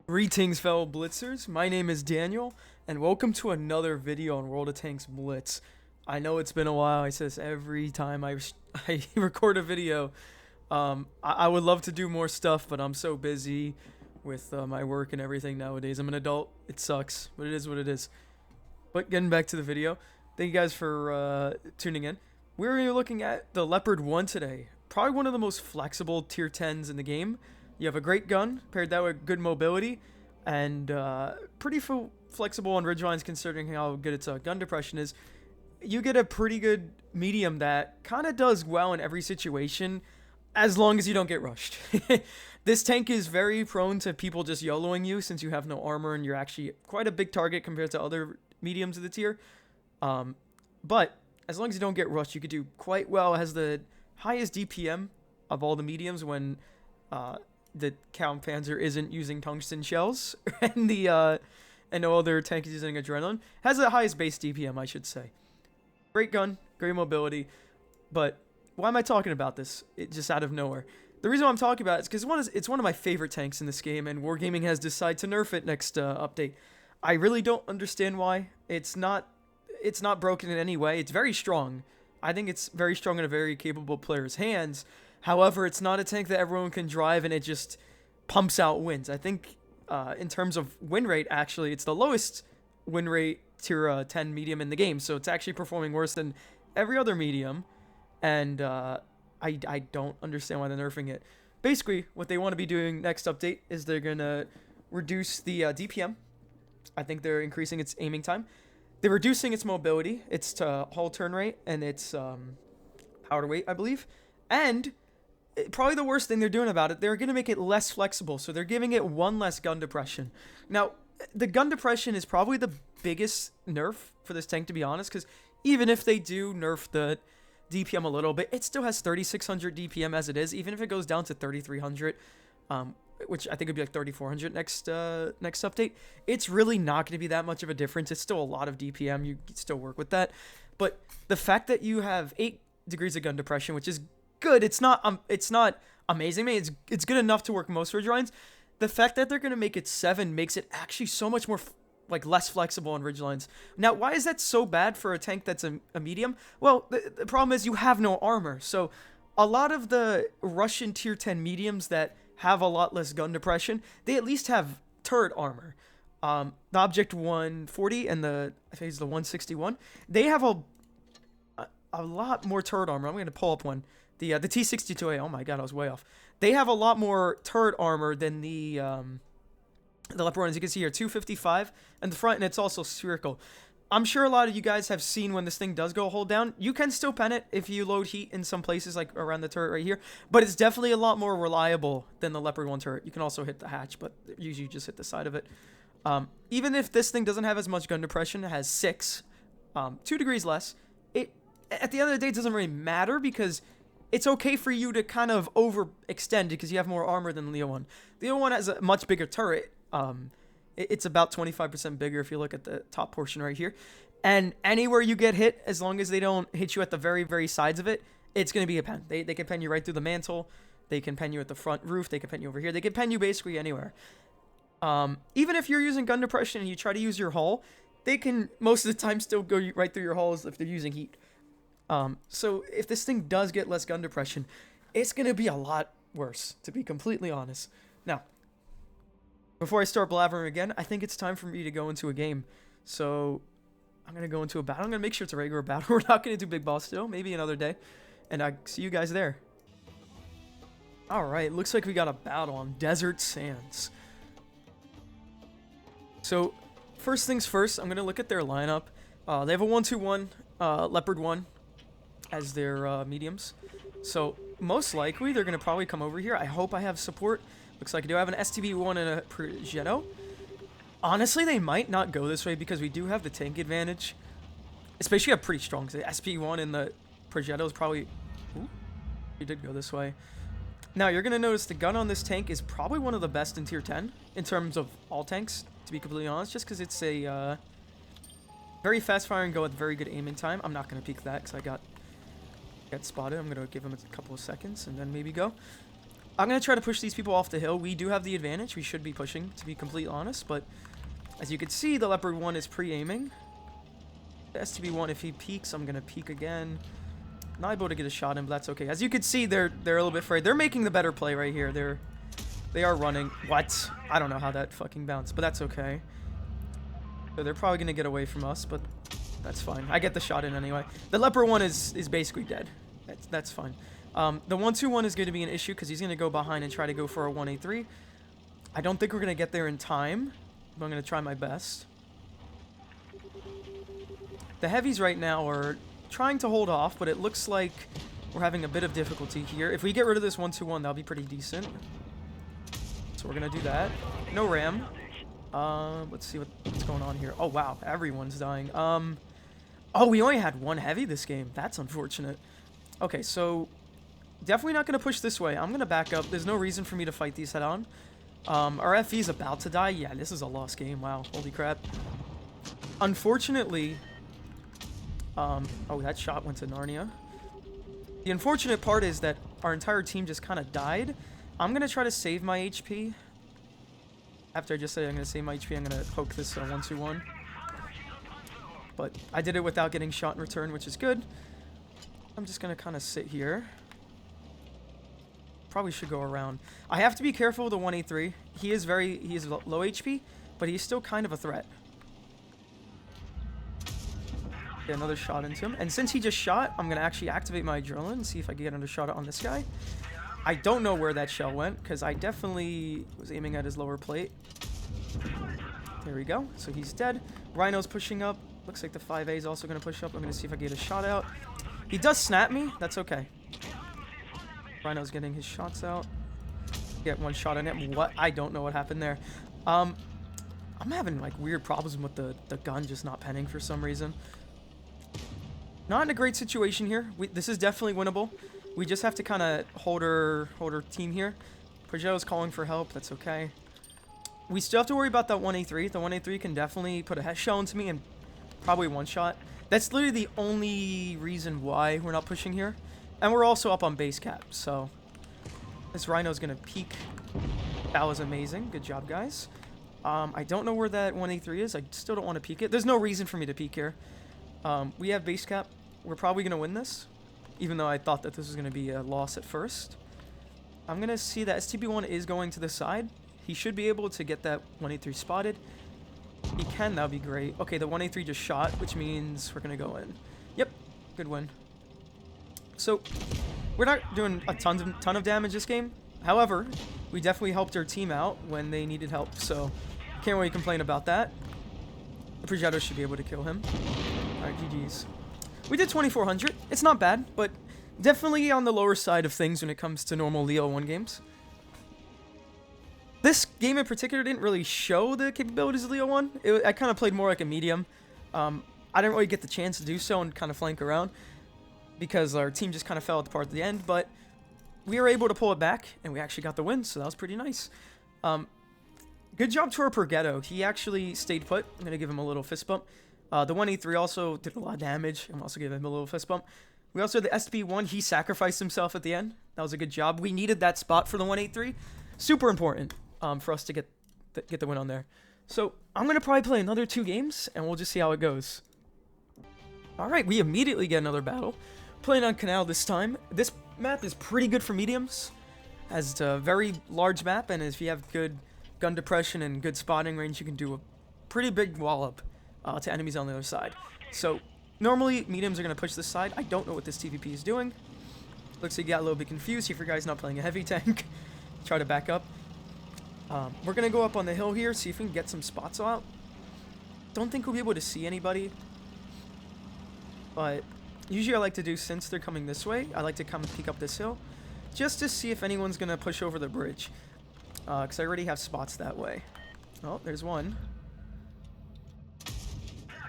Greetings, fellow Blitzers. My name is Daniel, and welcome to another video on World of Tanks Blitz. I know it's been a while. I say this every time I record a video. I would love to do more stuff, but I'm so busy with my work and everything nowadays. I'm an adult. It sucks, but it is what it is. But getting back to the video, thank you guys for tuning in. We're looking at the Leopard 1 today. Probably one of the most flexible tier 10s in the game. You have a great gun, paired that with good mobility, and pretty flexible on ridge lines considering how good its gun depression is. You get a pretty good medium that kind of does well in every situation, as long as you don't get rushed. This tank is very prone to people just YOLOing you since you have no armor and you're actually quite a big target compared to other mediums of the tier. But as long as you don't get rushed, you could do quite well. It has the highest DPM of all the mediums when the Count Panzer isn't using tungsten shells and no other tank is using adrenaline. Has the highest base DPM, I should say. Great gun, great mobility, but why am I talking about this? It just out of nowhere. The reason why I'm talking about it is because it's one of my favorite tanks in this game, and Wargaming has decided to nerf it next update. I really don't understand why. It's not broken in any way. It's very strong. I think it's very strong in a very capable player's hands. However, it's not a tank that everyone can drive, and it just pumps out wins. I think in terms of win rate, actually, it's the lowest win rate tier 10 medium in the game. So it's actually performing worse than every other medium, and I don't understand why they're nerfing it. Basically, what they want to be doing next update is they're going to reduce the DPM. I think they're increasing its aiming time. They're reducing its mobility, its hull turn rate, and its powder weight, I believe. And probably the worst thing they're doing about it, they're going to make it less flexible. So they're giving it one less gun depression. Now, the gun depression is probably the biggest nerf for this tank, to be honest, because even if they do nerf the DPM a little bit, it still has 3,600 DPM as it is. Even if it goes down to 3,300, which I think would be like 3,400 next update, it's really not going to be that much of a difference. It's still a lot of DPM. You can still work with that. But the fact that you have 8 degrees of gun depression, which is good. It's not amazing. I mean, it's good enough to work most ridge lines. The fact that they're going to make it 7 makes it actually so much more less flexible on ridge lines. Now, why is that so bad for a tank that's a medium? Well, the problem is you have no armor. So a lot of the Russian tier 10 mediums that have a lot less gun depression, they at least have turret armor. The Object 140 and I think it's the 161, they have a lot more turret armor. I'm going to pull up one. The T62A, oh my god, I was way off. They have a lot more turret armor than the Leopard 1. As you can see here, 255 in the front, and it's also spherical. I'm sure a lot of you guys have seen when this thing does go hold down. You can still pen it if you load heat in some places, like around the turret right here. But it's definitely a lot more reliable than the Leopard 1 turret. You can also hit the hatch, but usually you just hit the side of it. Even if this thing doesn't have as much gun depression, it has 6, 2 degrees less. At the end of the day, it doesn't really matter because it's okay for you to kind of overextend because you have more armor than Leo 1. Leo 1 has a much bigger turret. It's about 25% bigger if you look at the top portion right here. And anywhere you get hit, as long as they don't hit you at the very, very sides of it, it's going to be a pen. They can pen you right through the mantle. They can pen you at the front roof. They can pen you over here. They can pen you basically anywhere. Even if you're using gun depression and you try to use your hull, they can most of the time still go right through your hulls if they're using heat. So if this thing does get less gun depression, it's going to be a lot worse, to be completely honest. Now, before I start blabbering again, I think it's time for me to go into a game. So I'm going to go into a battle. I'm going to make sure it's a regular battle. We're not going to do Big Boss still, maybe another day. And I see you guys there. Alright, looks like we got a battle on Desert Sands. So, first things first, I'm going to look at their lineup. They have a 1-2-1 Leopard 1 as their mediums. So, most likely, they're going to probably come over here. I hope I have support. Looks like I do. I have an STB-1 and a Progetto. Honestly, they might not go this way because we do have the tank advantage. Especially a pretty strong. The SP-1 and the Progetto is probably... Ooh, we did go this way. Now, you're going to notice the gun on this tank is probably one of the best in tier 10 in terms of all tanks, to be completely honest, just because it's a very fast-firing go with very good aiming time. I'm not going to peek that because I got spotted. I'm going to give him a couple of seconds and then maybe go. I'm going to try to push these people off the hill. We do have the advantage. We should be pushing, to be completely honest. But as you can see, the Leopard 1 is pre-aiming. The STB1, if he peeks, I'm going to peek again. Not able to get a shot in, but that's okay. As you can see, they're a little bit afraid. They're making the better play right here. They are running. What? I don't know how that fucking bounced, but that's okay. So they're probably going to get away from us, but that's fine. I get the shot in anyway. The Leopard 1 is basically dead. That's fine. The 1-2-1 is going to be an issue because he's going to go behind and try to go for a 1-8-3. I don't think we're going to get there in time, but I'm going to try my best. The heavies right now are trying to hold off, but it looks like we're having a bit of difficulty here. If we get rid of this 1-2-1, that'll be pretty decent. So we're going to do that. No ram. Let's see what's going on here. Oh, wow. Everyone's dying. Oh, we only had one heavy this game. That's unfortunate. Okay, so definitely not going to push this way. I'm going to back up. There's no reason for me to fight these head-on. Our FV's about to die. Yeah, this is a lost game. Wow. Holy crap. Unfortunately... oh, that shot went to Narnia. The unfortunate part is that our entire team just kind of died. I'm going to try to save my HP. After I just said I'm going to save my HP, I'm going to poke this 1-2-1. But I did it without getting shot in return, which is good. I'm just going to kind of sit here. Probably should go around. I have to be careful with the 1-8-3. He is low HP, but he's still kind of a threat. Get another shot into him. And since he just shot, I'm going to actually activate my adrenaline and see if I can get another shot on this guy. I don't know where that shell went because I definitely was aiming at his lower plate. There we go. So he's dead. Rhino's pushing up. Looks like the 5A is also going to push up. I'm going to see if I can get a shot out. He does snap me. That's okay. Rhino's getting his shots out. Get one shot on him. What? I don't know what happened there. I'm having like weird problems with the gun just not penning for some reason. Not in a great situation here. This is definitely winnable. We just have to kind of hold our team here. Progetto's calling for help. That's okay. We still have to worry about that 1-8-3. The 1-8-3 can definitely put a head shell into me and probably one shot. That's literally the only reason why we're not pushing here. And we're also up on base cap, so this Rhino's going to peek. That was amazing. Good job, guys. I don't know where that 1-8-3 is. I still don't want to peek it. There's no reason for me to peek here. We have base cap. We're probably going to win this, even though I thought that this was going to be a loss at first. I'm going to see that STB1 is going to the side. He should be able to get that 1-8-3 spotted. He can. That would be great. Okay, the 1-8-3 just shot, which means we're going to go in. Yep, good win. So, we're not doing a ton of damage this game. However, we definitely helped our team out when they needed help, so can't really complain about that. The Progetto should be able to kill him. Alright, GG's. We did 2,400. It's not bad, but definitely on the lower side of things when it comes to normal Leo 1 games. This game in particular didn't really show the capabilities of Leo 1. I kind of played more like a medium. I didn't really get the chance to do so and kind of flank around because our team just kind of fell apart at the end, but we were able to pull it back, and we actually got the win, so that was pretty nice. Good job to our Progetto. He actually stayed put. I'm going to give him a little fist bump. The 1-8-3 also did a lot of damage. I'm also giving him a little fist bump. We also had the SB1. He sacrificed himself at the end. That was a good job. We needed that spot for the 1-8-3. Super important for us to get the win on there. So I'm going to probably play another 2 games, and we'll just see how it goes. All right, we immediately get another battle. Playing on Canal this time. This map is pretty good for mediums. Has a very large map, and if you have good gun depression and good spotting range, you can do a pretty big wallop to enemies on the other side. So normally mediums are going to push this side. I don't know what this TVP is doing. Looks like you got a little bit confused. If your guy's not playing a heavy tank, try to back up. We're going to go up on the hill here, see if we can get some spots out. Don't think we'll be able to see anybody. But usually I like to do, since they're coming this way, I like to come and peek up this hill. Just to see if anyone's going to push over the bridge. Because I already have spots that way. Oh, there's one.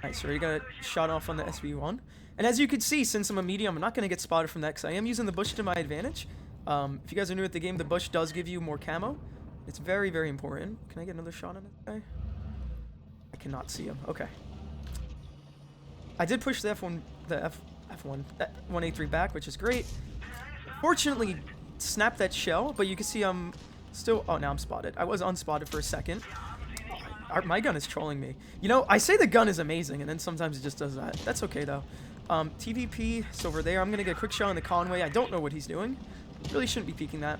Nice, already got a shot off on the SB1. And as you can see, since I'm a medium, I'm not going to get spotted from that because I am using the bush to my advantage. If you guys are new at the game, the bush does give you more camo. It's very, very important. Can I get another shot on this guy? I cannot see him. Okay. I did push the F1, that 1-8-3 back, which is great. Fortunately, snap that shell, but you can see I'm still... Oh, now I'm spotted. I was unspotted for a second. My gun is trolling me. You know, I say the gun is amazing, and then sometimes it just does that. That's okay, though. TVP is over there. I'm going to get a quick shot on the Conway. I don't know what he's doing. Really shouldn't be peeking that.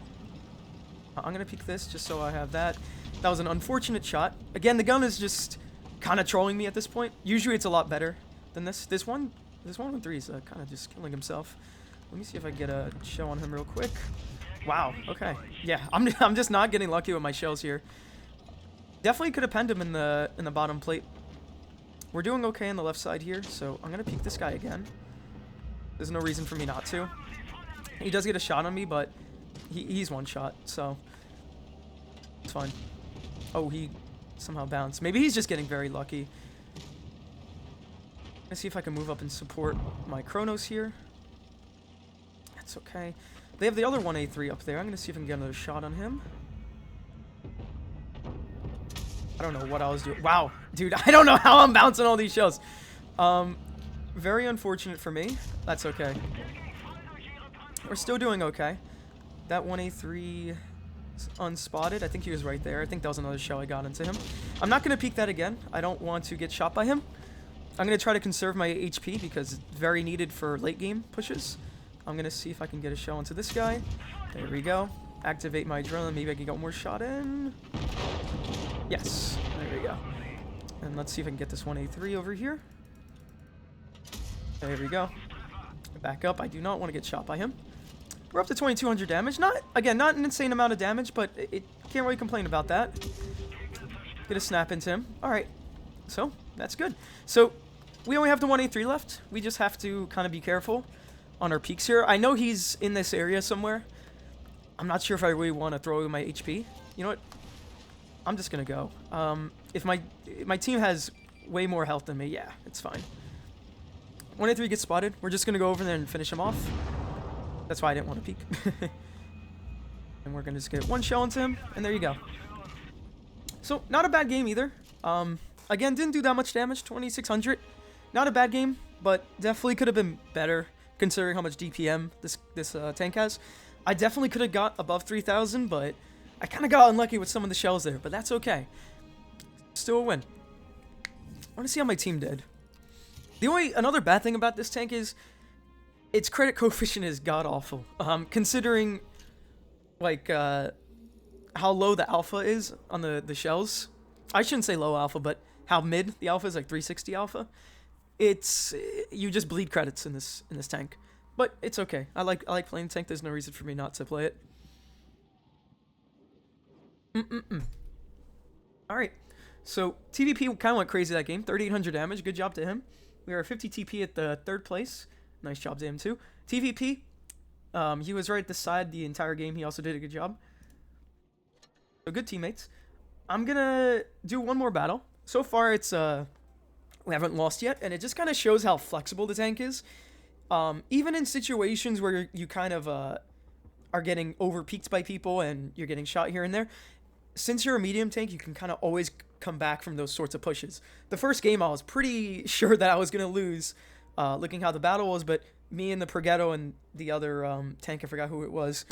I'm going to peek this just so I have that. That was an unfortunate shot. Again, the gun is just kind of trolling me at this point. Usually it's a lot better than this. This 113 is kind of just killing himself. Let me see if I get a shell on him real quick. Wow, okay. Yeah, I'm just not getting lucky with my shells here. Definitely could have penned him in the bottom plate. We're doing okay on the left side here, so I'm going to peek this guy again. There's no reason for me not to. He does get a shot on me, but he's one shot, so it's fine. Oh, he somehow bounced. Maybe he's just getting very lucky. Let's see if I can move up and support my Chronos here. That's okay. They have the other 1A3 up there. I'm going to see if I can get another shot on him. I don't know what I was doing. Wow, dude, I don't know how I'm bouncing all these shells. Very unfortunate for me. That's okay. We're still doing okay. That 1A3 is unspotted. I think he was right there. I think that was another shell I got into him. I'm not going to peek that again. I don't want to get shot by him. I'm going to try to conserve my HP because it's very needed for late game pushes. I'm going to see if I can get a shell into this guy. There we go. Activate my adrenaline. Maybe I can get one more shot in. Yes. There we go. And let's see if I can get this 1A3 over here. There we go. Back up. I do not want to get shot by him. We're up to 2200 damage. Not an insane amount of damage, but it can't really complain about that. Get a snap into him. All right. So, that's good. So, we only have the 1A3 left. We just have to kind of be careful on our peaks here. I know he's in this area somewhere. I'm not sure if I really want to throw away my HP. You know what? I'm just going to go. If my team has way more health than me, yeah, it's fine. 1A3 gets spotted. We're just going to go over there and finish him off. That's why I didn't want to peek. And we're going to just get one shell into him, and there you go. So, not a bad game either. Again, didn't do that much damage, 2600. Not a bad game, but definitely could have been better considering how much DPM this tank has. I definitely could have got above 3000, but I kind of got unlucky with some of the shells there, but that's okay. Still a win. I want to see how my team did. Another bad thing about this tank is its credit coefficient is god-awful. Considering, like, how low the alpha is on the shells. I shouldn't say low alpha, but how mid the alpha is, like 360 alpha. You just bleed credits in this tank. But it's okay. I like playing the tank. There's no reason for me not to play it. Alright. So, TVP kind of went crazy that game. 3,800 damage. Good job to him. We are 50 TP at the third place. Nice job to him, too. TVP, he was right at the side the entire game. He also did a good job. So, good teammates. I'm going to do one more battle. So far, it's... we haven't lost yet, and it just kind of shows how flexible the tank is. Even in situations where you kind of are getting over-peaked by people and you're getting shot here and there, since you're a medium tank, you can kind of always come back from those sorts of pushes. The first game, I was pretty sure that I was going to lose, looking how the battle was, but me and the Progetto and the other tank, I forgot who it was,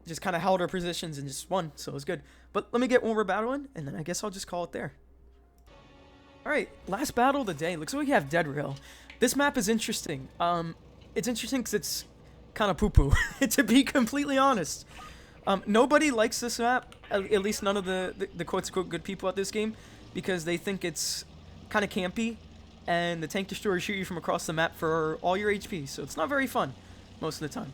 just kind of held our positions and just won, so it was good. But let me get one more battle in, and then I guess I'll just call it there. Alright, last battle of the day. Looks like we have Dead Rail. This map is interesting. It's interesting because it's kind of poo-poo, to be completely honest. Nobody likes this map, at least none of the quote-unquote good people at this game, because they think it's kind of campy, and the tank destroyers shoot you from across the map for all your HP, so it's not very fun most of the time.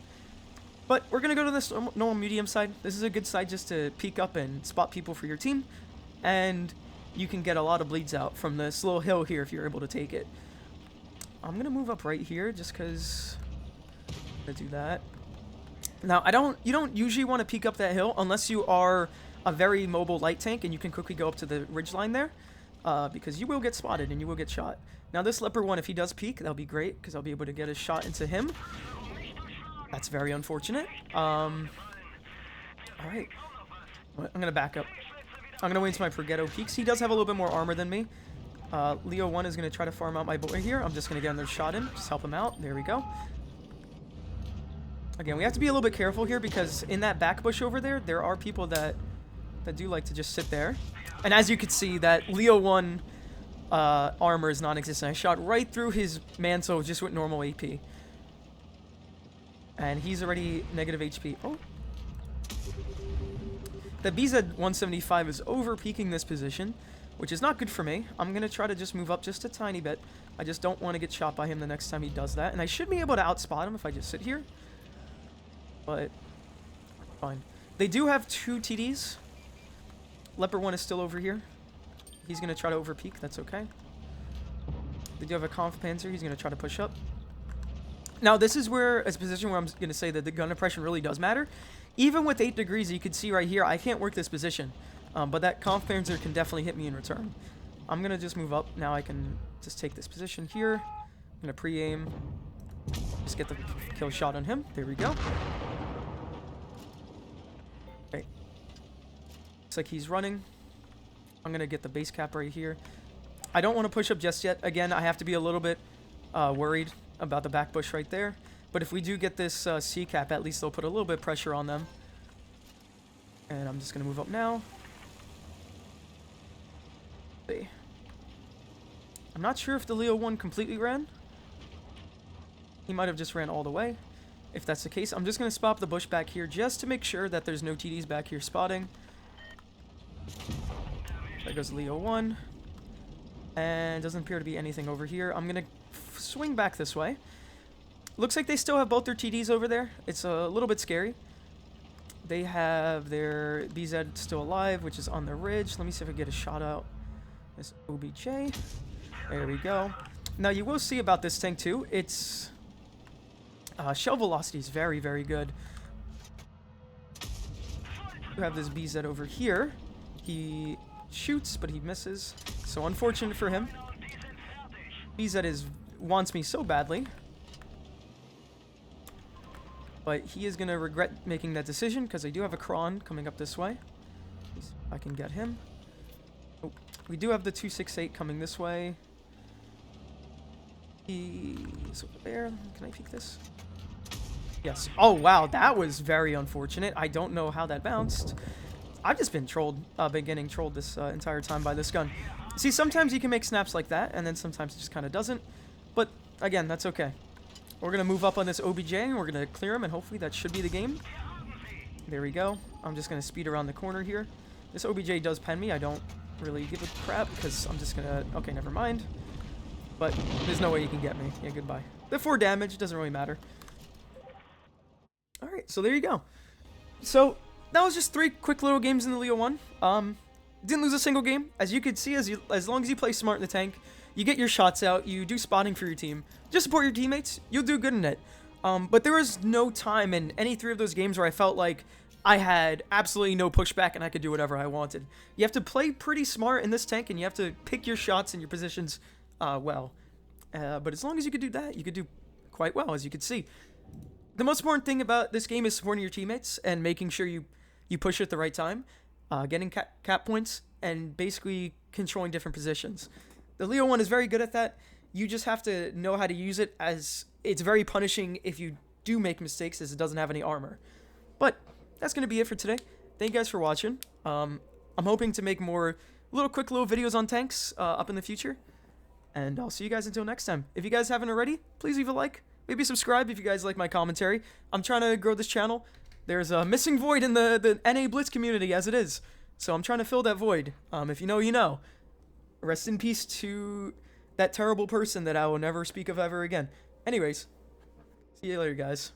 But we're going to go to this normal medium side. This is a good side just to peek up and spot people for your team, and you can get a lot of bleeds out from this little hill here if you're able to take it. I'm going to move up right here just because I'm going to do that. Now, you don't usually want to peek up that hill unless you are a very mobile light tank and you can quickly go up to the ridge line there, because you will get spotted and you will get shot. Now, this Leopard one, if he does peek, that'll be great because I'll be able to get a shot into him. That's very unfortunate. All right. I'm going to back up. I'm going to wait until my Progetto peaks. He does have a little bit more armor than me. Leo 1 is going to try to farm out my boy here. I'm just going to get another shot in. Just help him out. There we go. Again, we have to be a little bit careful here because in that back bush over there, there are people that do like to just sit there. And as you can see, that Leo 1 armor is non-existent. I shot right through his mantle just with normal AP. And he's already negative HP. Oh. The BZ-175 is over-peaking this position, which is not good for me. I'm going to try to just move up just a tiny bit. I just don't want to get shot by him the next time he does that. And I should be able to outspot him if I just sit here. But, fine. They do have 2 TDs. Leopard 1 is still over here. He's going to try to over-peak. That's okay. They do have a Conf Panzer. He's going to try to push up. Now, this is where, a position where I'm going to say that the gun depression really does matter. Even with 8 degrees, you can see right here, I can't work this position. But that Conf Panzer can definitely hit me in return. I'm going to just move up. Now I can just take this position here. I'm going to pre-aim. Just get the kill shot on him. There we go. Okay. Looks like he's running. I'm going to get the base cap right here. I don't want to push up just yet. Again, I have to be a little bit worried about the back bush right there. But if we do get this C cap, at least they'll put a little bit of pressure on them. And I'm just going to move up now. See. I'm not sure if the Leo 1 completely ran. He might have just ran all the way. If that's the case, I'm just going to spot the bush back here just to make sure that there's no TDs back here spotting. There goes Leo 1. And doesn't appear to be anything over here. I'm going to swing back this way. Looks like they still have both their TDs over there. It's a little bit scary. They have their BZ still alive, which is on the ridge. Let me see if I can get a shot out. This OBJ. There we go. Now, you will see about this tank, too. Its shell velocity is very, very good. You have this BZ over here. He shoots, but he misses. So, unfortunate for him. BZ wants me so badly. But he is going to regret making that decision because I do have a Kron coming up this way. If I can get him. Oh, we do have the 268 coming this way. He's over there. Can I peek this? Yes. Oh, wow. That was very unfortunate. I don't know how that bounced. I've just been trolled. Been getting trolled this entire time by this gun. See, sometimes you can make snaps like that, and then sometimes it just kind of doesn't. But, again, that's okay. We're going to move up on this OBJ, and we're going to clear him, and hopefully that should be the game. There we go. I'm just going to speed around the corner here. This OBJ does pen me. I don't really give a crap, because I'm just going to... Okay, never mind. But there's no way you can get me. Yeah, goodbye. The 4 damage doesn't really matter. Alright, so there you go. So, that was just 3 quick little games in the Leo 1. Didn't lose a single game. As you can see, as long as you play smart in the tank, you get your shots out, you do spotting for your team, just support your teammates, you'll do good in it. But there was no time in any 3 of those games where I felt like I had absolutely no pushback and I could do whatever I wanted. You have to play pretty smart in this tank, and you have to pick your shots and your positions well. But as long as you could do that, you could do quite well, as you could see. The most important thing about this game is supporting your teammates and making sure you push at the right time, getting cap points, and basically controlling different positions. The Leo 1 is very good at that. You just have to know how to use it, as it's very punishing if you do make mistakes, as it doesn't have any armor. But that's going to be it for today. Thank you guys for watching. I'm hoping to make more quick little videos on tanks up in the future. And I'll see you guys until next time. If you guys haven't already, please leave a like. Maybe subscribe if you guys like my commentary. I'm trying to grow this channel. There's a missing void in the NA Blitz community as it is. So I'm trying to fill that void. If you know, you know. Rest in peace to that terrible person that I will never speak of ever again. Anyways, see you later, guys.